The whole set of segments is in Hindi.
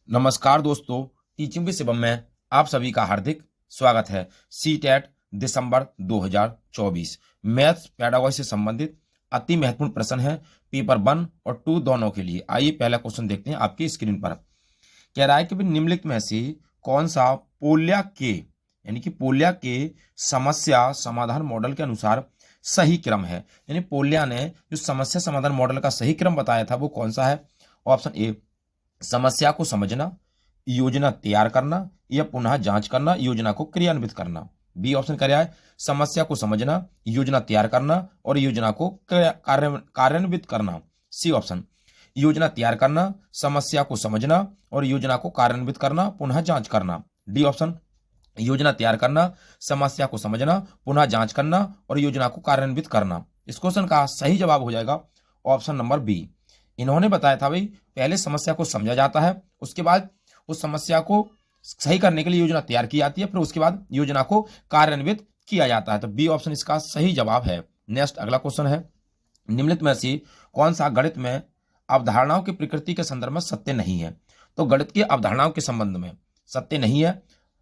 नमस्कार दोस्तों, टीचिंग विद शिवम में आप सभी का हार्दिक स्वागत है। सीटेट दिसंबर 2024 मैथ्स पेडागोजी से संबंधित अति महत्वपूर्ण प्रश्न है पेपर 1 और 2 दोनों के लिए। आइए पहला क्वेश्चन देखते हैं आपकी स्क्रीन पर। कह रहा है कि निम्नलिखित में से कौन सा पोल्या के समस्या समाधान मॉडल के अनुसार सही क्रम है। यानी पोल्या ने जो समस्या समाधान मॉडल का सही क्रम बताया था वो कौन सा है। ऑप्शन ए समस्या को समझना, योजना तैयार करना या पुनः जांच करना, योजना को क्रियान्वित करना। बी ऑप्शन क्या है, समस्या को समझना, योजना तैयार करना और योजना को कार्यान्वित करना। सी ऑप्शन योजना तैयार करना, समस्या को समझना और योजना को कार्यान्वित करना, पुनः जांच करना। डी ऑप्शन योजना तैयार करना, समस्या को समझना, पुनः जांच करना और योजना को कार्यान्वित करना। इस क्वेश्चन का सही जवाब हो जाएगा ऑप्शन नंबर बी। इन्होंने बताया था भाई पहले समस्या को समझा जाता है, उसके बाद उस समस्या को सही करने के लिए योजना तैयार की जाती है, फिर उसके बाद योजना को कार्यान्वित किया जाता है। तो बी ऑप्शन इसका सही जवाब है। नेक्स्ट अगला क्वेश्चन है, निम्नलिखित में से कौन सा गणित में अवधारणाओं की प्रकृति के संदर्भ में सत्य नहीं है। तो गणित की अवधारणाओं के संबंध में सत्य नहीं है।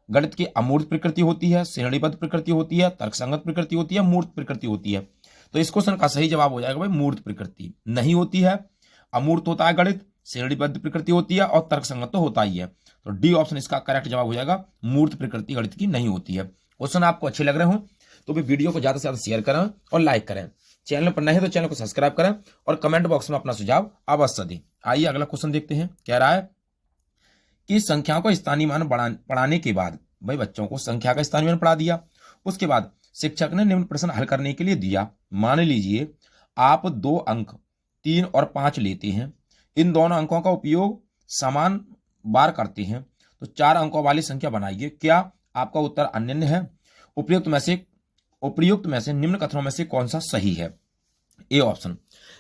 गणित की अमूर्त प्रकृति होती है, श्रेणीबद्ध प्रकृति होती है, तर्कसंगत प्रकृति होती है, मूर्त प्रकृति होती है। तो इस क्वेश्चन का सही जवाब हो जाएगा भाई मूर्त प्रकृति नहीं होती है। अमूर्त होता है गणित, श्रेणीबद्ध प्रकृति होती है और तर्कसंगत तो होता ही है। तो डी ऑप्शन इसका करेक्ट जवाब हो जाएगा, मूर्त प्रकृति गणित की नहीं होती है। क्वेश्चन आपको अच्छे लग रहे हो तो भी वीडियो को ज्यादा से ज्यादा शेयर करें और लाइक करें। चैनल पर नए हैं तो चैनल को सब्सक्राइब करें और कमेंट बॉक्स में अपना सुझाव अवश्य दें। आइए अगला क्वेश्चन देखते हैं। कह रहा है कि संख्याओं को स्थानीय मान पढ़ाने के बाद, भाई बच्चों को संख्या का स्थानीय मान पढ़ा दिया, उसके बाद शिक्षक ने निम्न प्रश्न हल करने के लिए दिया। मान लीजिए आप 2 अंक 3 और 5 लेते हैं, इन दोनों अंकों का उपयोग समान बार करते हैं तो 4 अंकों वाली संख्या बनाइए। क्या आपका उत्तर अन्य है? उपयुक्त में से निम्न कथनों में से कौन सा सही है? ए ऑप्शन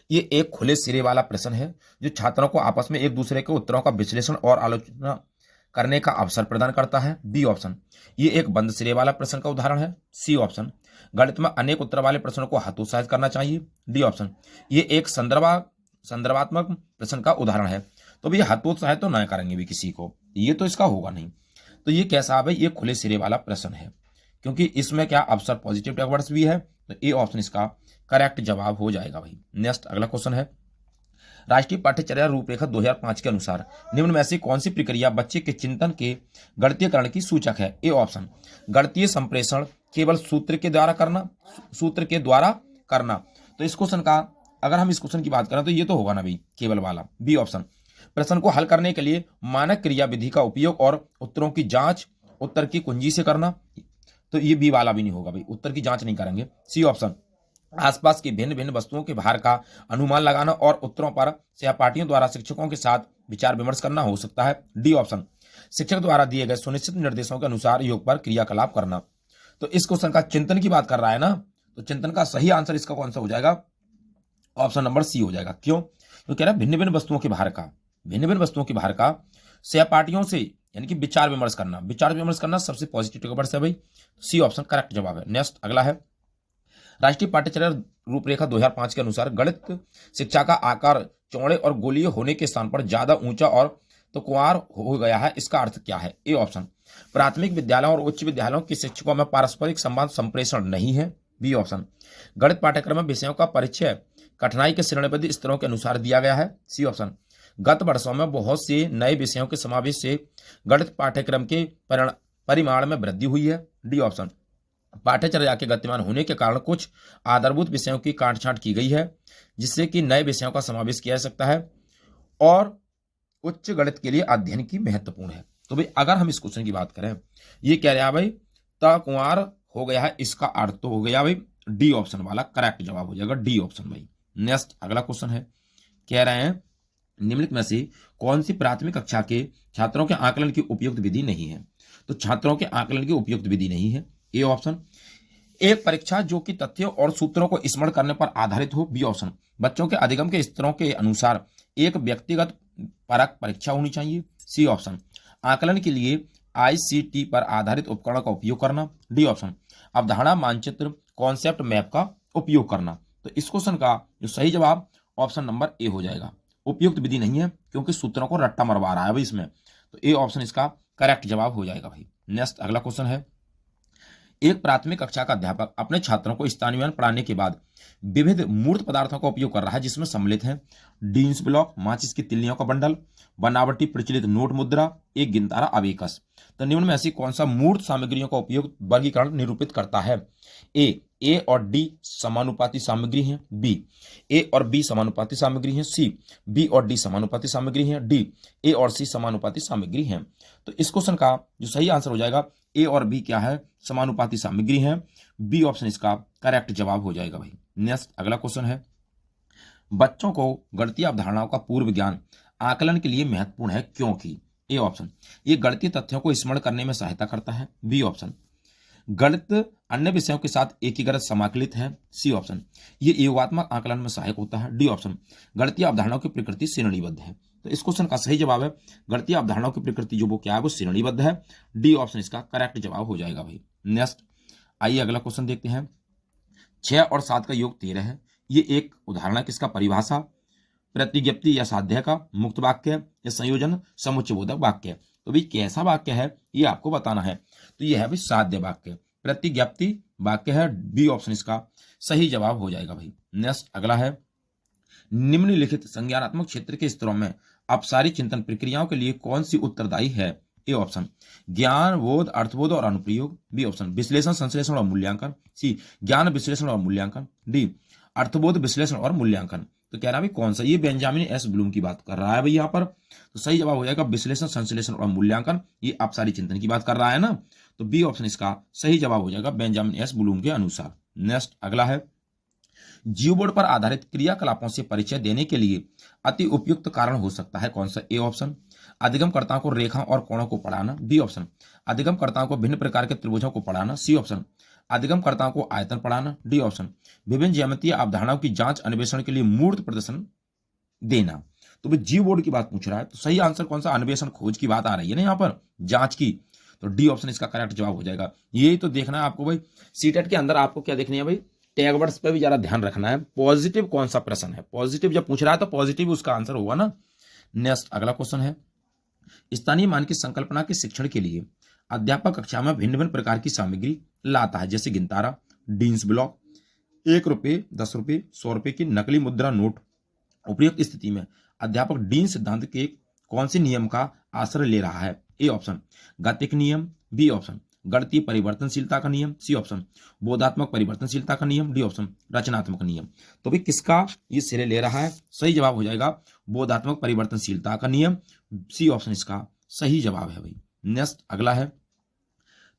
ये एक खुले सिरे वाला प्रश्न है जो छात्रों को आपस में एक दूसरे के उत्तरों का विश्लेषण और आलोचना करने का अवसर प्रदान करता है। बी ऑप्शन ये एक बंद सिरे वाला प्रश्न का उदाहरण है। सी ऑप्शन गणित में अनेक उत्तर वाले प्रश्नों को हतोत्साहित करना चाहिए। डी ऑप्शन ये एक संदर्भात्मक प्रश्न का उदाहरण है। तो भैया हतोत्साहित तो ना करेंगे भी किसी को, ये तो इसका होगा नहीं। तो ये कैसा है भाई, ये खुले सिरे वाला प्रश्न है क्योंकि इसमें क्या अवसर पॉजिटिव वर्ड्स भी है। तो ए ऑप्शन इसका करेक्ट जवाब हो जाएगा भाई। नेक्स्ट अगला क्वेश्चन है, राष्ट्रीय पाठ्यचर्या रूपरेखा 2005 के अनुसार निम्न में से कौन सी प्रक्रिया बच्चे के चिंतन के गणितीयकरण की सूचक है? ए ऑप्शन गणितीय संप्रेषण केवल सूत्र के द्वारा करना। तो इस क्वेश्चन का अगर हम इस क्वेश्चन की बात करें तो ये तो होगा ना भाई केवल वाला। बी ऑप्शन प्रश्न को हल करने के लिए मानक क्रिया विधि का उपयोग और उत्तरों की जांच उत्तर की कुंजी से करना। तो ये बी वाला भी नहीं होगा भाई, उत्तर की जांच नहीं करेंगे। सी ऑप्शन आसपास की भिन्न भिन्न वस्तुओं के भार का अनुमान लगाना और उत्तरों पर सहपाठियों द्वारा शिक्षकों के साथ विचार विमर्श करना हो सकता है। डी ऑप्शन शिक्षक द्वारा दिए गए सुनिश्चित निर्देशों के अनुसार योग पर क्रियाकलाप करना। तो इस क्वेश्चन का चिंतन की बात कर रहा है ना, तो चिंतन का सही आंसर इसका कौन सा हो जाएगा? ऑप्शन नंबर सी हो जाएगा। क्यों? तो कह रहा है भिन्न भिन्न वस्तुओं के भार का सहपाठियों से यानी कि विचार विमर्श करना सबसे पॉजिटिव वर्ड है भाई। सी ऑप्शन करेक्ट जवाब है। नेक्स्ट अगला है, राष्ट्रीय पाठ्यचर्या रूपरेखा 2005 के अनुसार गणित शिक्षा का आकार चौड़े और गोलीय होने के स्थान पर ज्यादा ऊंचा और तो कुंवार हो गया है, इसका अर्थ क्या है? ए ऑप्शन प्राथमिक विद्यालयों और उच्च विद्यालयों के शिक्षकों में पारस्परिक संवाद संप्रेषण नहीं है। बी ऑप्शन गणित पाठ्यक्रम में विषयों का परिचय कठिनाई के श्रेणीबद्ध स्तरों के अनुसार दिया गया है। सी ऑप्शन गत वर्षों में बहुत से नए विषयों के समावेश से गणित पाठ्यक्रम के परिमाण में वृद्धि हुई है। डी ऑप्शन पाठ्यचर्या के गतिमान होने के कारण कुछ आधारभूत विषयों की काटछांट की गई है जिससे कि नए विषयों का समावेश किया जा सकता है और उच्च गणित के लिए अध्ययन की महत्वपूर्ण है। तो भाई अगर हम इस क्वेश्चन की बात करें, ये कह रहा है भाई कुंवार हो गया है, इसका अर्थ तो हो गया भाई डी ऑप्शन वाला करेक्ट जवाब हो जाएगा। डी ऑप्शन भाई। नेक्स्ट अगला क्वेश्चन है, कह रहे हैं निम्नलिखित में से कौन सी प्राथमिक कक्षा के छात्रों के आकलन की उपयुक्त विधि नहीं है? तो छात्रों के आकलन की उपयुक्त विधि नहीं है। ए ऑप्शन एक परीक्षा जो कि तथ्यों और सूत्रों को स्मरण करने पर आधारित हो। बी ऑप्शन बच्चों के अधिगम के स्तरों के अनुसार एक व्यक्तिगत परख परीक्षा होनी चाहिए। सी ऑप्शन आकलन के लिए आईसीटी पर आधारित उपकरण का उपयोग करना। डी ऑप्शन अवधारणा मानचित्र कॉन्सेप्ट मैप का उपयोग करना। तो इस क्वेश्चन का जो सही जवाब ऑप्शन नंबर ए हो जाएगा। उपयुक्त विधि नहीं है क्योंकि सूत्रों को रट्टा मरवा रहा है भाई इसमें। तो ए ऑप्शन इसका करेक्ट जवाब हो जाएगा भाई। नेक्स्ट अगला क्वेश्चन है, एक प्राथमिक कक्षा का अध्यापक अपने छात्रों को स्थानीय विज्ञान पढ़ाने के बाद विविध मूर्त पदार्थों का उपयोग कर रहा है, जिसमें सम्मिलित है डीन्स ब्लॉक, माचिस की तिल्लियों का बंडल, बनावटी प्रचलित नोट मुद्रा, एक गिनतारा अबेकस। तो निम्न में ऐसी कौन सा मूर्त सामग्रियों का उपयोग वर्गीकरण निरूपित करता है? ए और डी समानुपाती सामग्री हैं, बी ए और बी समानुपाती सामग्री हैं, सी बी और डी समानुपाती सामग्री हैं, डी ए और सी समानुपाती सामग्री हैं। तो इस क्वेश्चन का जो सही आंसर हो जाएगा, ए और बी क्या है? समानुपाती सामग्री है। बी ऑप्शन इसका करेक्ट जवाब हो जाएगा भाई। नेक्स्ट अगला क्वेश्चन है, बच्चों को गणितीय अवधारणाओं का पूर्व ज्ञान आकलन के लिए महत्वपूर्ण है क्योंकि? ए ऑप्शन ये गणितीय तथ्यों को स्मरण करने में सहायता करता है। बी ऑप्शन गणित अन्य विषयों के साथ एकीकृत समाकलित है। सी ऑप्शन ये योगात्मक आकलन में सहायक होता है। डी ऑप्शन गणितीय अवधारणाओं की प्रकृति श्रेणीबद्ध है। तो इस क्वेश्चन का सही जवाब है गणितीय अवधारणाओं की प्रकृति जो वो क्या है, वो श्रेणीबद्ध है। डी ऑप्शन इसका करेक्ट जवाब हो जाएगा भाई। नेक्स्ट आइए अगला क्वेश्चन देखते हैं, 6 और 7 का योग 13 है। ये एक उदाहरण है किसका? परिभाषा, प्रतिज्ञप्ति या साध्य का, मुक्त वाक्य या संयोजन, समुच्चयबोधक वाक्य। तो भाई कैसा वाक्य है ये आपको बताना है। तो ये है भाई साध्य वाक्य, प्रतिज्ञप्ति वाक्य है। बी ऑप्शन इसका सही जवाब हो जाएगा भाई। नेक्स्ट अगला है, निम्नलिखित संज्ञानात्मक क्षेत्र के स्तरों में अपसारी चिंतन प्रक्रियाओं के लिए कौन सी उत्तरदायी है? ए ऑप्शन ज्ञान, बोध, अर्थबोध और अनुप्रयोग। बी ऑप्शन विश्लेषण, संश्लेषण और मूल्यांकन। सी ज्ञान, विश्लेषण और मूल्यांकन। डी अर्थबोध, विश्लेषण और मूल्यांकन। तो कह रहा है कौन सा? ये बेंजामिन एस ब्लूम की बात कर रहा है भाई यहाँ पर। तो सही जवाब हो जाएगा विश्लेषण, संश्लेषण और मूल्यांकन। ये अपसारी चिंतन की बात कर रहा है ना, तो बी ऑप्शन इसका सही जवाब हो जाएगा बेंजामिन एस ब्लूम के अनुसार। नेक्स्ट अगला है, जीवबोर्ड पर आधारित क्रियाकलापों से परिचय देने के लिए अति उपयुक्त कारण हो सकता है कौन सा? ए ऑप्शन अधिगमकर्ताओं को रेखा और कोणों को पढ़ाना। बी ऑप्शन अधिगमकर्ताओं को भिन्न प्रकार के त्रिभुजों को पढ़ाना। सी ऑप्शन अधिगमकर्ताओं को आयतन पढ़ाना। डी ऑप्शन विभिन्न ज्यामितीय अवधारणाओं की जांच अन्वेषण के लिए मूर्त प्रदर्शन देना। तो भाई जीव बोर्ड की बात पूछ रहा है, तो सही आंसर कौन सा? अन्वेषण, खोज की बात आ रही है ना यहाँ पर, जांच की। तो डी ऑप्शन इसका करेक्ट जवाब हो जाएगा। यही तो देखना है आपको भाई, सीटेट के अंदर आपको क्या देखनी है भाई, टैग वर्ड्स पे भी जरा ध्यान रखना है। पॉजिटिव कौन सा प्रश्न है? पॉजिटिव जब पूछ रहा है तो पॉजिटिव उसका आंसर होगा ना। नेक्स्ट अगला क्वेश्चन है, स्थानीय मान की संकल्पना के शिक्षण के लिए अध्यापक कक्षा में भिन्न भिन्न प्रकार की सामग्री लाता है, जैसे गिनतारा, डीन्स ब्लॉक, 1 रुपये, 10 रुपये, 100 रुपये की नकली मुद्रा नोट। उपयुक्त स्थिति में अध्यापक डीन सिद्धांत के कौन से नियम का आश्रय ले रहा है? ए ऑप्शन गतिक नियम। बी ऑप्शन गणितीय परिवर्तनशीलता का नियम। सी ऑप्शन बोधात्मक परिवर्तनशीलता का नियम। डी ऑप्शन रचनात्मक नियम। तो भाई किसका ये श्रेय ले रहा है? सही जवाब हो जाएगा बोधात्मक परिवर्तनशीलता का नियम। सी ऑप्शन इसका सही जवाब है भाई। नेक्स्ट अगला है,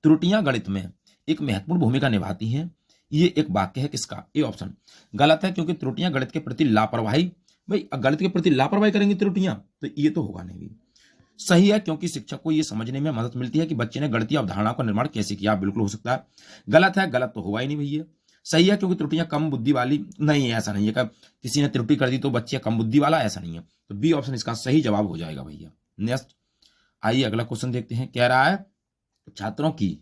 त्रुटियां गणित में एक महत्वपूर्ण भूमिका निभाती हैं। ये एक वाक्य है किसका? ए ऑप्शन गलत है, क्योंकि त्रुटियां गणित के प्रति लापरवाही, भाई गणित के प्रति लापरवाही करेंगी त्रुटियां, तो ये तो होगा नहीं। सही है, क्योंकि शिक्षक को ये समझने में मदद मिलती है कि बच्चे ने गणितीय अवधारणाओं का निर्माण कैसे किया। बिल्कुल हो सकता है। गलत है, गलत तो होगा ही नहीं भैया। सही है, क्योंकि त्रुटियां कम बुद्धि वाली नहीं है, ऐसा नहीं है कि किसी ने त्रुटि कर दी तो बच्चे कम बुद्धि वाला, ऐसा नहीं है। तो बी ऑप्शन इसका सही जवाब हो जाएगा भैया। नेक्स्ट आइए अगला क्वेश्चन देखते हैं। कह रहा है, छात्रों की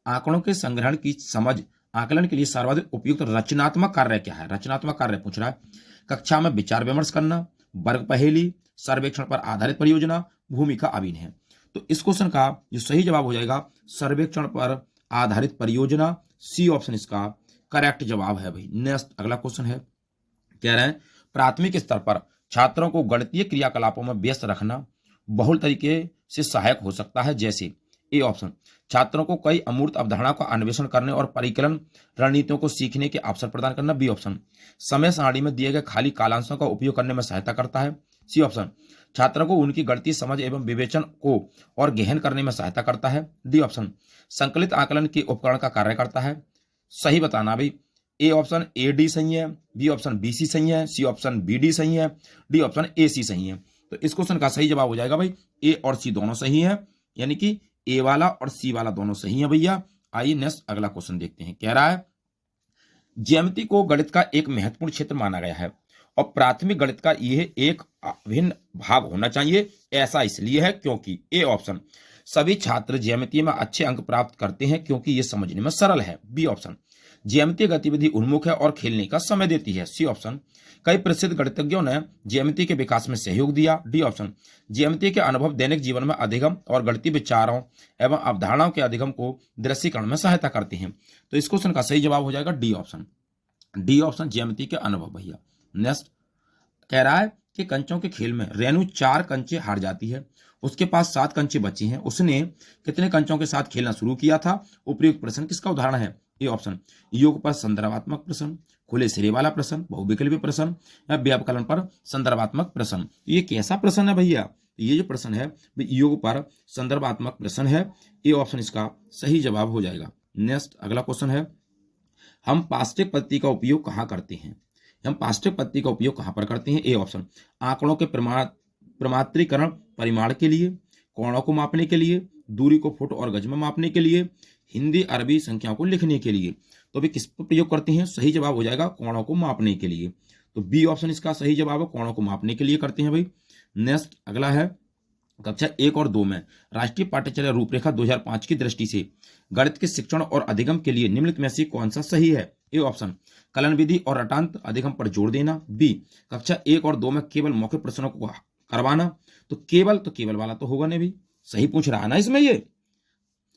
आंकड़ों के संग्रहण की समझ आकलन के लिए सर्वाधिक उपयुक्त रचनात्मक कार्य क्या है? रचनात्मक कार्य पूछ रहा है। कक्षा में विचार विमर्श करना, वर्ग पहेली, सर्वेक्षण पर आधारित परियोजना, भूमिका अभिनय है। तो इस क्वेश्चन का जो सही जवाब हो जाएगा सर्वेक्षण पर आधारित परियोजना। सी ऑप्शन इसका करेक्ट जवाब है भाई। नेक्स्ट अगला क्वेश्चन है, कह रहे हैं प्राथमिक स्तर पर छात्रों को गणितीय क्रियाकलापों में व्यस्त रखना बहुल तरीके से सहायक हो सकता है, जैसे ए ऑप्शन छात्रों को कई अमूर्त अवधारणाओं का अन्वेषण करने और परिकलन रणनीतियों को सीखने के अवसर प्रदान करना। बी ऑप्शन समय सारणी में दिए गए खाली कालांशों का उपयोग करने में सहायता करता है। सी ऑप्शन छात्रों को उनकी गणितीय समझ एवं विवेचन को और गहन करने में सहायता करता है। डी ऑप्शन संकलित आकलन के उपकरण का कार्य करता है। सही बताना भाई। ए ऑप्शन ए डी सही है, बी ऑप्शन बी सी सही है, सी ऑप्शन बी डी सही है, डी ऑप्शन ए सी सही है। तो इस क्वेश्चन का सही जवाब हो जाएगा भाई ए और सी दोनों सही है, यानी कि ए वाला और सी वाला दोनों सही है भैया। आइए नेक्स्ट अगला क्वेश्चन देखते हैं। कह रहा है, ज्यामिति को गणित का एक महत्वपूर्ण क्षेत्र माना गया है और प्राथमिक गणित का यह एक अभिन्न भाग होना चाहिए। ऐसा इसलिए है क्योंकि ए ऑप्शन सभी छात्र ज्यामिति में अच्छे अंक प्राप्त करते हैं क्योंकि यह समझने में सरल है। बी ऑप्शन ज्यामितीय गतिविधि उन्मुख है और खेलने का समय देती है। C option. कई प्रसिद्ध गणितज्ञों ने ज्यामिति के विकास में सहयोग दिया। D option. ज्यामिति के अनुभव दैनिक जीवन में अधिगम और गणितीय विचारों एवं अवधारणाओं के अधिगम को दृश्यीकरण में सहायता करते हैं। तो इस क्वेश्चन का सही जवाब हो जाएगा डी ऑप्शन। डी ऑप्शन ज्यामिति के अनुभव भैया। नेक्स्ट कह रहा है कि कंचों के खेल में रेणु 4 कंचे हार जाती है, उसके पास 7 कंचे बची हैं, उसने कितने कंचों के साथ खेलना शुरू किया था? उपर्युक्त प्रश्न किसका उदाहरण है? A option. योग पर संदर्भात्मक प्रश्न, खुले सिरे वाला प्रश्न, बहुविकल्पीय प्रश्न या व्यापकलन पर संदर्भात्मक प्रश्न। ये कैसा प्रश्न है भैया? ये जो प्रश्न है योग पर संदर्भात्मक प्रश्न है। ए ऑप्शन इसका सही जवाब हो जाएगा। नेक्स्ट अगला क्वेश्चन है, हम पास्टिक पद्धति का उपयोग कहाँ करते हैं? हम पास्टिक पद्धति का उपयोग कहाँ पर करते हैं? A option. आंकड़ों के प्रमात्रीकरण परिमाण के लिए, कोणों को मापने के लिए, दूरी को फुट और गज में मापने के लिए, हिंदी अरबी संख्याओं को लिखने के लिए। तो भी किस पर प्रयोग करते हैं? सही जवाब हो जाएगा कोणों को मापने के लिए। तो बी ऑप्शन इसका सही जवाब है, कोणों को मापने के लिए करते हैं भाई। नेक्स्ट अगला है, कक्षा 1 और 2 में राष्ट्रीय पाठ्यचर्या रूपरेखा 2005 की दृष्टि से गणित के शिक्षण और अधिगम के लिए निम्नलिखित में से कौन सा सही है? A option. कलन विधि और रटांत अधिगम पर जोर देना। बी कक्षा 1 और 2 में केवल मौखिक प्रश्नों को करवाना। तो केवल वाला तो होगा नहीं भी, सही पूछ रहा है ना इसमें। ये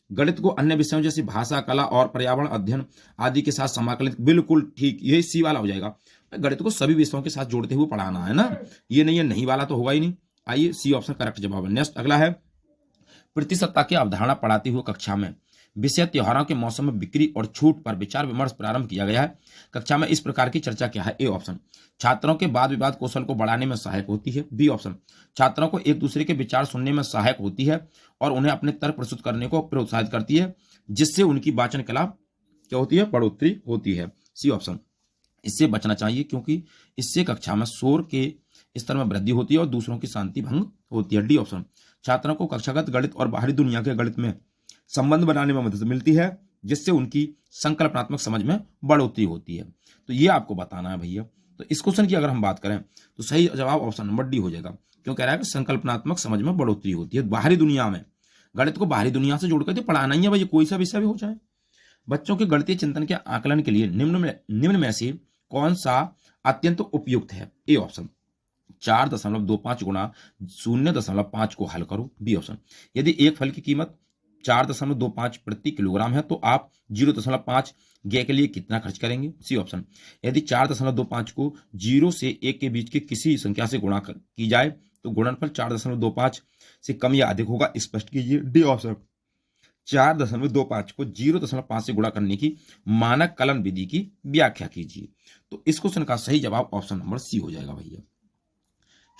गणित को अन्य विषयों जैसे भाषा, कला और पर्यावरण अध्ययन आदि के साथ समाकलित, बिल्कुल ठीक, ये सी वाला हो जाएगा। गणित को सभी विषयों के साथ जोड़ते हुए पढ़ाना है ना, ये नहीं है नहीं वाला तो होगा ही नहीं। आइए सी ऑप्शन करेक्ट जवाब है। नेक्स्ट अगला है, प्रतिसत्ता की अवधारणा पढ़ाते हुए कक्षा में विषय त्योहारों के मौसम में बिक्री और छूट पर विचार विमर्श प्रारंभ किया गया है। कक्षा में इस प्रकार की चर्चा क्या है? A option. छात्रों के वाद विवाद कौशल को बढ़ाने में सहायक होती है। B option. छात्रों को एक दूसरे के विचार सुनने में सहायक होती है और उन्हें अपने तर्क प्रस्तुत करने को प्रोत्साहित करती है, जिससे उनकी वाचन कला क्या होती है? बढ़ोतरी होती है। C option. इससे बचना चाहिए क्योंकि इससे कक्षा में शोर के स्तर में वृद्धि होती है और दूसरों की शांति भंग होती है। D option. छात्रों को कक्षागत गणित और बाहरी दुनिया के गणित में संबंध बनाने में मदद मिलती है, जिससे उनकी संकल्पनात्मक समझ में बढ़ोतरी होती है। तो ये आपको बताना है भैया। तो इस क्वेश्चन की अगर हम बात करें तो सही जवाब ऑप्शन नंबर डी हो जाएगा। क्यों कह रहा है कि संकल्पनात्मक समझ में बढ़ोतरी होती है बाहरी दुनिया में। गणित को बाहरी दुनिया से जोड़कर पढ़ाना ही है भैया, कोई सा विषय भी हो जाए। बच्चों के गणितीय चिंतन के आकलन के लिए निम्न में से कौन सा अत्यंत उपयुक्त है? A option. 4.25 गुणा 0.5 को हल करो। B option. यदि एक फल की कीमत 4.25 प्रति किलोग्राम है तो आप 0.5 गे के लिए कितना खर्च करेंगे? C option. यदि 4.25 को 0 से 1 के बीच की किसी संख्या से गुणा की जाए तो गुणनफल 4.25 से कम या अधिक होगा, स्पष्ट कीजिए। D option. 4.25 को 0.5 से गुणा करने की मानक कलन विधि की व्याख्या कीजिए। तो इस क्वेश्चन का सही जवाब ऑप्शन नंबर सी हो जाएगा भैया।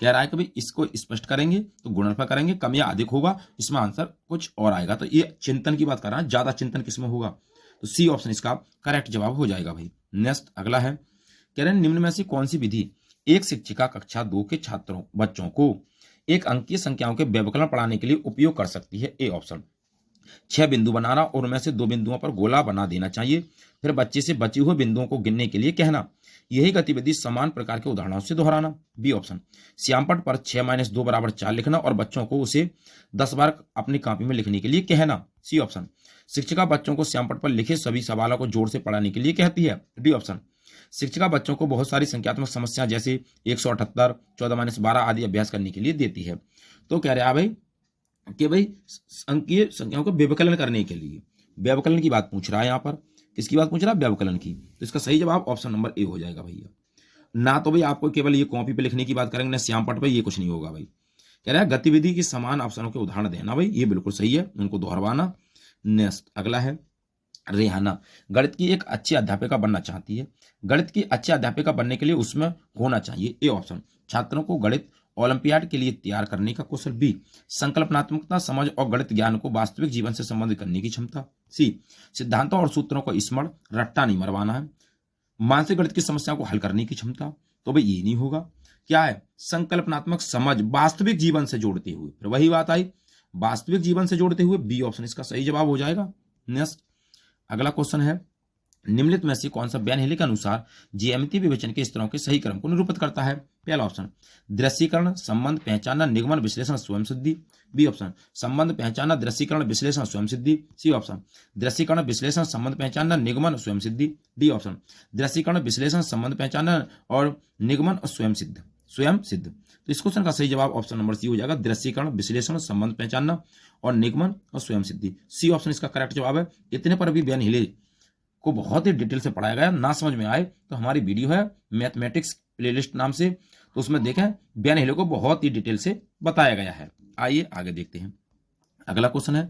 कह रहा है कि भाई इसको स्पष्ट करेंगे तो गुणनफल करेंगे, कम या अधिक होगा, इसमें आंसर कुछ और आएगा। तो ये चिंतन की बात कर रहा है, ज्यादा चिंतन किसमें होगा? तो सी ऑप्शन इसका करेक्ट जवाब हो जाएगा भाई। नेक्स्ट अगला है, कह रहे हैं निम्न में से कौन सी विधि एक शिक्षिका कक्षा 2 के बच्चों को एक अंकीय संख्याओं के व्यवकलन पढ़ाने के लिए उपयोग कर सकती है? A option. 6 बिंदु बनाना और उनमें से 2 बिंदुओं पर गोला बना देना चाहिए, फिर बच्चे से बचे हुए बिंदुओं को गिनने के लिए कहना। यही गतिविधि समान प्रकार के उदाहरणों से दोहराना। B option. श्यामपट पर 6 - 2 = 4 लिखना और बच्चों को उसे 10 बार अपनी कॉपी में लिखने के लिए कहना। C option. शिक्षिका बच्चों को श्यामपट पर लिखे सभी सवालों को जोर से पढ़ाने के लिए कहती है। D option. शिक्षिका बच्चों को बहुत सारी संख्यात्मक समस्या जैसे 178, 14 - 12 आदि अभ्यास करने के लिए देती है। तो कह रहा है भाई कि भाई अंकीय संख्याओं को व्यवकलन करने के लिए, व्यवकलन की बात पूछ रहा है यहाँ पर। किसकी बात पूछ रहा है? व्यवकलन की। तो इसका सही जवाब ऑप्शन नंबर ए हो जाएगा भैया। ना तो भाई आपको केवल ये कॉपी पे लिखने की बात करेंगे, ना श्यामपट पे, ये कुछ नहीं होगा भाई। कह रहा है गतिविधि की समान अवसरों के उदाहरण देना भाई, ये बिल्कुल सही है, उनको दोहरवाना। नेक्स्ट अगला है, रेहाना गणित की एक अच्छी अध्यापिका बनना चाहती है। गणित की अच्छी अध्यापिका बनने के लिए उसमें होना चाहिए। A option. छात्रों को गणित ओलंपियाड के लिए तैयार करने का कौशल। बी संकल्पनात्मकता, समझ और गणित ज्ञान को वास्तविक जीवन से संबंधित करने की क्षमता। सी सिद्धांतों और सूत्रों को स्मरण, रट्टा नहीं मरवाना है। मानसिक गणित की समस्याओं को हल करने की क्षमता। तो भाई ये नहीं होगा। क्या है? संकल्पनात्मक समझ वास्तविक जीवन से जोड़ते हुए, फिर वही बात आई, वास्तविक जीवन से जोड़ते हुए। बी ऑप्शन इसका सही जवाब हो जाएगा। नेक्स्ट अगला क्वेश्चन है, निम्नलिखित में से कौन सा बयान के अनुसार ज्यामितीय विवेचन के स्तरों के सही क्रम को निरूपित करता है? पहला ऑप्शन दृश्यीकरण, संबंध पहचानना, निगमन, विश्लेषण, स्वयं सिद्धि। बी ऑप्शन संबंध पहचानना, दृश्यीकरण, विश्लेषण, स्वयं सिद्धि। सी ऑप्शन दृश्यीकरण, विश्लेषण, संबंध पहचानना, निगमन, स्वयं सिद्धि। डी ऑप्शन दृश्यीकरण, विश्लेषण, संबंध पहचानना और निगमन और स्वयं सिद्ध। तो इस क्वेश्चन का सही जवाब ऑप्शन नंबर सी हो जाएगा, दृश्यीकरण, विश्लेषण, संबंध पहचानना और निगमन और स्वयं सिद्धि। सी ऑप्शन इसका करेक्ट जवाब है। इतने पर भी बयान को बहुत ही डिटेल से पढ़ाया गया। ना समझ में आए तो हमारी वीडियो है मैथमेटिक्स प्लेलिस्ट नाम से, तो उसमें देखें, बयान को बहुत ही डिटेल से बताया गया है। आइए आगे देखते हैं। अगला क्वेश्चन है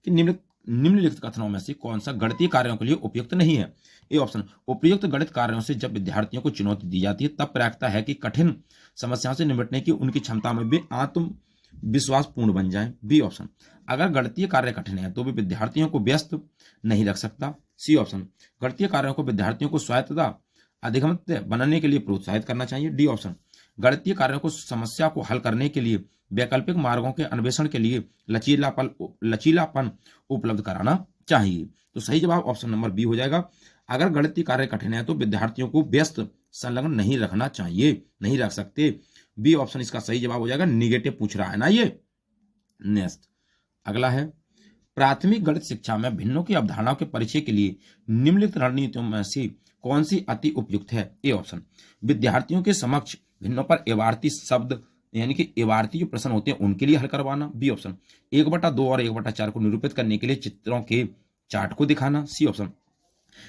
कि निम्नलिखित कथनों में से कौन सा गणितीय कार्यों के लिए उपयुक्त नहीं है? ए ऑप्शन उपयुक्त गणित कार्यों से जब विद्यार्थियों को चुनौती दी जाती है तब प्रायिकता है कि कठिन समस्याओं से निपटने की उनकी क्षमता में भी आत्मविश्वास पूर्ण बन जाए। बी ऑप्शन अगर गणितीय कार्य कठिन है तो भी विद्यार्थियों को व्यस्त नहीं रख सकता। सी ऑप्शन गणितीय कार्यों को विद्यार्थियों को स्वायत्तता अधिगम्य बनाने के लिए प्रोत्साहित करना चाहिए। डी ऑप्शन गणितीय कार्यों को समस्या को हल करने के लिए वैकल्पिक मार्गों के अन्वेषण के लिए लचीलापन उपलब्ध कराना चाहिए। तो सही जवाब ऑप्शन नंबर बी हो जाएगा। अगर गणितीय कार्य कठिन है तो विद्यार्थियों को व्यस्त संलग्न नहीं रखना चाहिए, नहीं रख सकते। बी ऑप्शन इसका सही जवाब हो जाएगा। निगेटिव पूछ रहा है ना ये। नेक्स्ट अगला है, प्राथमिक गणित शिक्षा में भिन्नों की अवधारणाओं के परिचय के लिए निम्नलिखित रणनीतियों में से कौन सी अति उपयुक्त है? ए ऑप्शन विद्यार्थियों के समक्ष भिन्नों पर एवार्ती शब्द यानी कि एवार्ती जो प्रश्न होते हैं उनके लिए हल करवाना। बी ऑप्शन 1/2 और 1/4 को निरूपित करने के लिए चित्रों के चार्ट को दिखाना। सी ऑप्शन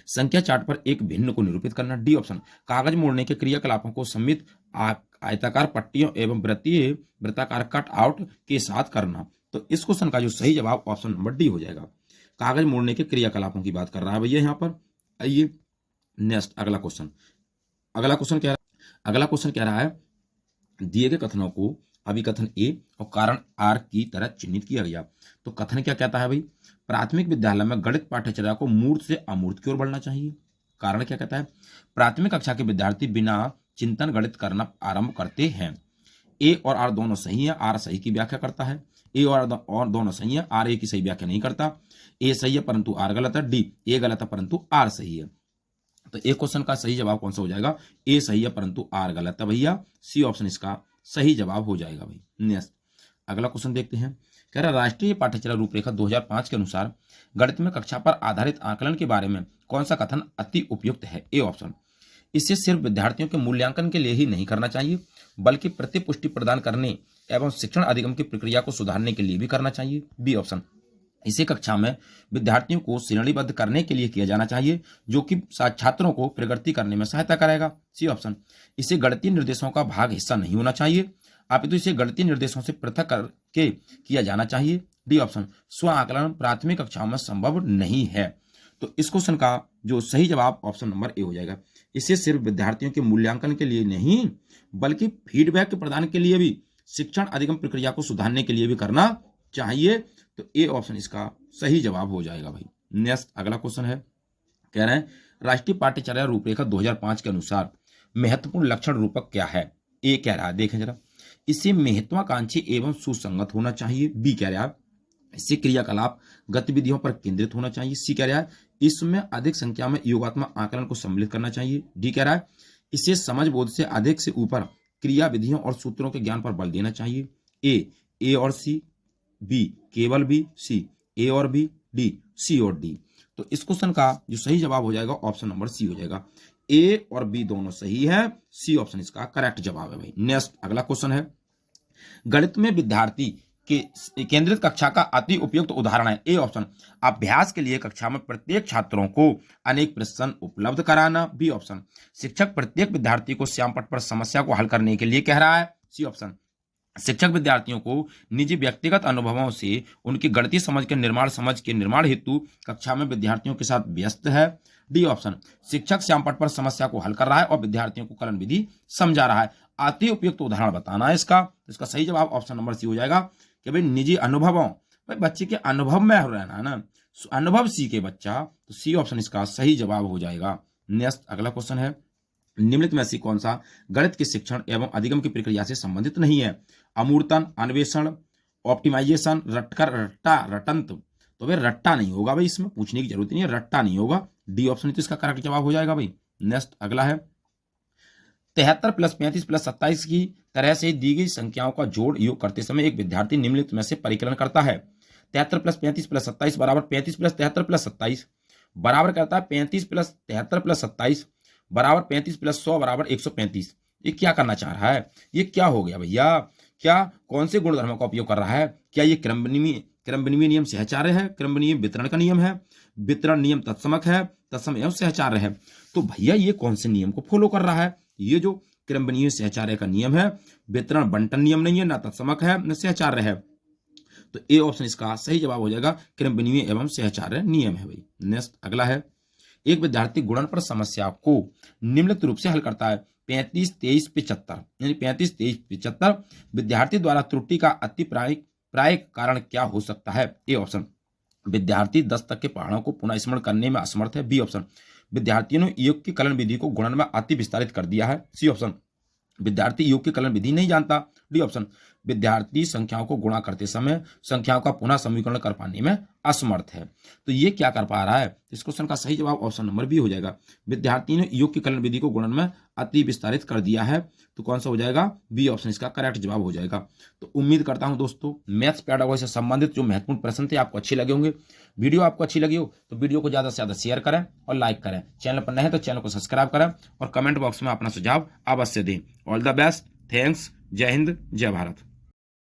संख्या चार्ट पर एक भिन्न को निरूपित करना। डी ऑप्शन कागज मोड़ने के क्रियाकलापों को सम्मिलित आयताकार पट्टियों एवं वृत्ताकार कट आउट के साथ करना। तो इस क्वेश्चन का जो सही जवाब ऑप्शन नंबर डी हो जाएगा। कागज मोड़ने के क्रियाकलापों की बात कर रहा है भैया यहाँ पर। आइए नेक्स्ट अगला क्वेश्चन कह रहा है, दिए गए कथनों को अभिकथन ए और कारण आर की तरह चिन्हित किया गया। तो कथन क्या कहता है भाई? प्राथमिक विद्यालय में गणित पाठ्यचर्या को मूर्त से अमूर्त की ओर बढ़ना चाहिए। कारण क्या कहता है? प्राथमिक कक्षा के विद्यार्थी बिना चिंतन गणित करना आरंभ करते हैं। ए और आर दोनों सही है, आर सही की व्याख्या करता है। ए और दोनों सही है, आर ए की सही व्याख्या नहीं करता। ए सही है परंतु आर गलत है। डी ए गलत है परंतु आर सही है। तो एक क्वेश्चन का सही जवाब कौन सा हो जाएगा? ए सही है परंतु आर गलत है भैया। सी ऑप्शन इसका सही जवाब हो जाएगा भाई। नेक्स्ट अगला क्वेश्चन देखते हैं। कह रहा राष्ट्रीय पाठ्यचर्या रूपरेखा 2005 के अनुसार गणित में कक्षा पर आधारित आकलन के बारे में कौन सा कथन अति उपयुक्त है? ए ऑप्शन इसे सिर्फ विद्यार्थियों के मूल्यांकन के लिए ही नहीं करना चाहिए बल्कि प्रतिपुष्टि प्रदान करने एवं शिक्षण अधिगम की प्रक्रिया को सुधारने के लिए भी करना चाहिए। बी ऑप्शन इसे कक्षा में विद्यार्थियों को श्रेणीबद्ध करने के लिए किया जाना चाहिए जो कि छात्रों को प्रगति करने में सहायता करेगा। सी ऑप्शन इसे गणितीय निर्देशों का भाग हिस्सा नहीं होना चाहिए अपितु इसे गणितीय निर्देशों से पृथक करके किया जाना चाहिए। डी ऑप्शन स्व आकलन प्राथमिक कक्षाओं में संभव नहीं है। तो इस क्वेश्चन का जो सही जवाब ऑप्शन नंबर ए हो जाएगा। इसे सिर्फ विद्यार्थियों के मूल्यांकन के लिए नहीं बल्कि फीडबैक के प्रदान के लिए भी शिक्षण अधिगम प्रक्रिया को सुधारने के लिए भी करना चाहिए। तो ए ऑप्शन इसका सही जवाब हो जाएगा भाई। नेक्स्ट अगला क्वेश्चन है, कह रहे हैं राष्ट्रीय पाठ्यचर्या रूपरेखा 2005 के अनुसार महत्वपूर्ण लक्षण रूपक क्या है? ए कह रहा है, देखें जरा, इसे महत्वाकांक्षी एवं सुसंगत होना चाहिए। बी कह रहा है इससे क्रियाकलाप गतिविधियों पर केंद्रित होना चाहिए। सी कह रहा है इसमें अधिक संख्या में योगात्मक आकलन को सम्मिलित करना चाहिए। डी कह रहा है इसे समझ बोध से अधिक से ऊपर क्रिया विधियों और सूत्रों के ज्ञान पर बल देना चाहिए। ए और सी, बी केवल बी, सी ए और बी, डी सी और डी। तो इस क्वेश्चन का जो सही जवाब हो जाएगा ऑप्शन नंबर सी हो जाएगा। ए और बी दोनों सही है, सी ऑप्शन इसका करेक्ट जवाब है भाई। नेक्स्ट अगला क्वेश्चन है, गणित में विद्यार्थी के केंद्रित कक्षा का अति उपयुक्त उदाहरण है। ए ऑप्शन अभ्यास के लिए कक्षा में प्रत्येक छात्रों को अनेक प्रश्न उपलब्ध कराना। बी ऑप्शन शिक्षक प्रत्येक विद्यार्थी को श्यामपट्ट पर समस्या को हल करने के लिए कह रहा है। सी ऑप्शन शिक्षक विद्यार्थियों को निजी व्यक्तिगत अनुभवों से उनकी गणितीय समझ के निर्माण हेतु कक्षा में विद्यार्थियों के साथ व्यस्त है। डी ऑप्शन शिक्षक श्यामपट्ट पर समस्या को हल कर रहा है और विद्यार्थियों को कलन विधि समझा रहा है। अति उपयुक्त उदाहरण बताना है इसका। तो इसका सही जवाब ऑप्शन नंबर सी हो जाएगा कि भाई निजी अनुभवों, भाई बच्चे के अनुभव में रहना है ना, अनुभव सी के बच्चा, तो सी ऑप्शन इसका सही जवाब हो जाएगा। नेक्स्ट अगला क्वेश्चन है, निम्नलिखित में से कौन सा गणित के शिक्षण एवं अधिगम की प्रक्रिया से संबंधित नहीं है? अमूर्तन, अन्वेषण, ऑप्टिमाइजेशन, रटकर, रट्टा, रटंत। तो भाई रट्टा नहीं होगा भाई, इसमें पूछने की जरूरत नहीं है, रट्टा नहीं होगा, डी ऑप्शन तो इसका करेक्ट जवाब हो जाएगा भाई। नेक्स्ट अगला है 73 + 35 + 27 की तरह से दी गई संख्याओं का जोड़ योग करते समय एक विद्यार्थी निम्नलिखित में से परिकलन करता है। 73 + 35 + 27 बराबर 35 + 73 + 27 बराबर करता है 35 + 73 + 27 बराबर 35 + 100 बराबर 135। ये क्या करना चाह रहा है? ये क्या हो गया भैया? क्या कौन से गुणधर्मों का उपयोग कर रहा है? क्या ये क्रम विनिमय नियम सहचार्य है? क्रम विनिमय वितरण का नियम है? वितरण नियम तत्समक है? तत्सम एवं सहचार्य है? तो भैया ये कौन से नियम को फॉलो कर रहा है? ये जो क्रम विनिमय सहचार्य का नियम है, वितरण बंटन नियम नहीं है, ना तत्समक है, न सहचार्य है। तो ए ऑप्शन इसका सही जवाब हो जाएगा, क्रम विनिमय एवं सहचार्य नियम है भाई। नेक्स्ट अगला है एक विद्यार्थी गुणनफल समस्या को निम्नलिखित रूप से हल करता है। 35 23 75 यानी 35 23 75 विद्यार्थी द्वारा त्रुटि का अति प्रायिक कारण क्या हो सकता है? ए ऑप्शन विद्यार्थी 10 तक के पहाड़ों को पुनः स्मरण करने में असमर्थ है। बी ऑप्शन विद्यार्थियों ने योग की कलन विधि को गुणन में अति विस्तारित कर दिया है। सी ऑप्शन विद्यार्थी योग की कलन विधि नहीं जानता। डी ऑप्शन विद्यार्थी संख्याओं को गुणा करते समय संख्याओं का पुनः समीकरण कर पाने में असमर्थ है। तो ये क्या कर पा रहा है? इस क्वेश्चन का सही जवाब ऑप्शन नंबर बी हो जाएगा। विद्यार्थी ने योग की कलन विधि को गुणन में अति विस्तारित कर दिया है। तो कौन सा हो जाएगा? बी ऑप्शन इसका करेक्ट जवाब हो जाएगा। तो उम्मीद करता हूं दोस्तों मैथ्स पेडागोजी से संबंधित जो महत्वपूर्ण प्रश्न थे आपको अच्छे लगे होंगे। वीडियो आपको अच्छी लगी हो तो वीडियो को ज्यादा से ज्यादा शेयर करें और लाइक करें। चैनल पर नए हैं तो चैनल को सब्सक्राइब करें और कमेंट बॉक्स में अपना सुझाव अवश्य दें। ऑल द बेस्ट, थैंक्स, जय हिंद, जय भारत।